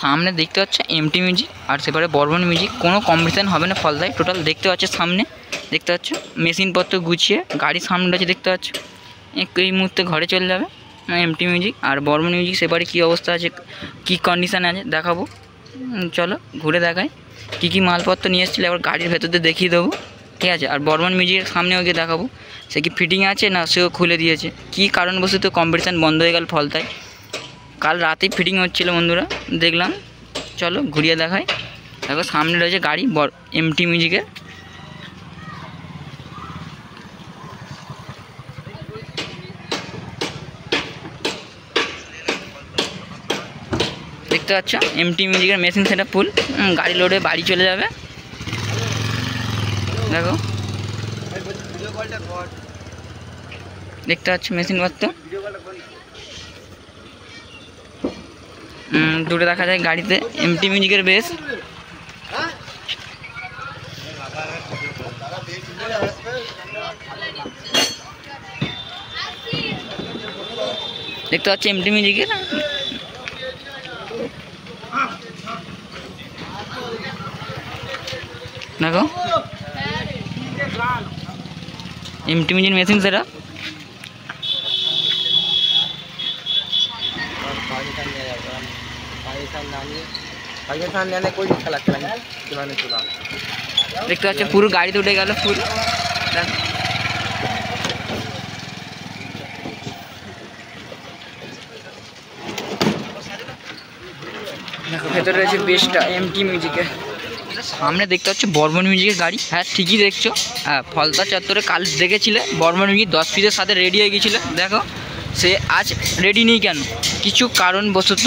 সামনে দেখতে পাচ্ছ এমটি মিউজিক আর সেপারে বর্মন মিউজিক, কোনো কম্পিটিশন হবে না ফলদায়। টোটাল দেখতে পাচ্ছ সামনে দেখতে পাচ্ছ মেশিনপত্র গুছিয়ে গাড়ি সামনে আছে দেখতে পাচ্ছ। এই মুহূর্তে ঘরে চলে যাবে এমটি মিউজিক আর বর্মন মিউজিক সেপারে কী অবস্থা আছে, কী কন্ডিশানে আছে দেখাবো। চলো ঘুরে দেখাই কী কী মালপত্র নিয়ে এসেছিলো, এবার গাড়ির ভেতর দিয়ে দেখিয়ে দেবো, ঠিক আছে। আর বর্মন মিউজিকের সামনে ওকে দেখাবো সে কি ফিটিং আছে না সেও খুলে দিয়েছে, কী কারণবশত কম্পিটিশান বন্ধ হয়ে গেল ফলতায়। কাল রাতেই ফিটিং হচ্ছিলো বন্ধুরা, দেখলাম। চলো ঘুরিয়ে দেখাই। দেখো সামনে রয়েছে গাড়ি এমটি মিউজিকের। দেখতে পাচ্ছ এমটি মিউজিকের মেশিন সেটা ফুল, গাড়ি লোডে বাড়ি চলে যাবে। দেখো দেখতে পাচ্ছ মেশিন পত্র দুটো দেখা যায় গাড়িতে এমটি মিউজিকের বেস। দেখতে পাচ্ছি এমটি মিউজিকের দেখো এমটি মিউজিক মেশিন সেটা। দেখতে পাচ্ছ পুরো গাড়িতে উঠে গেল ফুল। দেখো ভেতরে রয়েছে বেসটা এমটি মিউজিকের। সামনে দেখতে পাচ্ছ বর্মন মিউজিকের গাড়ি। হ্যাঁ ঠিকই দেখছো, হ্যাঁ ফলতা চত্বরে কাল দেখেছিলে বর্মন মিউজিক 10 পিসের সাথে রেডি হয়ে গিয়েছিলো। দেখো সে আজ রেডি নেই কেন, কিছু কারণবশত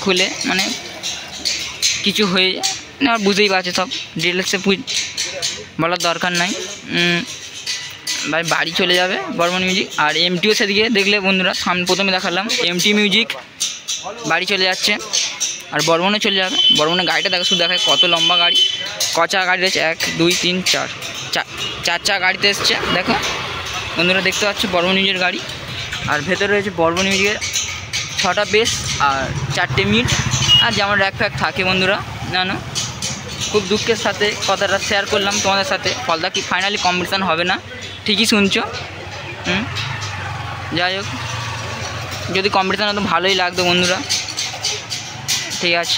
খুলে মানে কিছু হয়ে আর বুঝতেই পারছে, সব ডিটেলসে বলার দরকার নাই। ভাই বাড়ি চলে যাবে বর্মন মিউজিক। আর এমটিও সেদিকে দেখলে বন্ধুরা, সামনে প্রথমে দেখালাম এমটি মিউজিক বাড়ি চলে যাচ্ছে আর বর্মনে চলে যাবে। বর্মনের গাড়িটা দেখো, শুধু দেখায় কত লম্বা গাড়ি, কচা গাড়ি রয়েছে 1 2 3 4 চার গাড়িতে এসছে। দেখো বন্ধুরা দেখতে পাচ্ছ বর্মন মিউজিকের গাড়ি। আর ভেতরে রয়েছে বর্মন মিউজিকের 6টা বেস আর 4টে মিট, আর যেমন র্যাক ফ্যাক থাকে বন্ধুরা জানো। খুব দুঃখের সাথে কথাটা শেয়ার করলাম তোমাদের সাথে, ফলদা কি ফাইনালি কম্পিটিশান হবে না, ঠিকই শুনছো। যাই হোক, যদি কম্পিটিশান হতো ভালোই লাগতো বন্ধুরা, ঠিক আছে।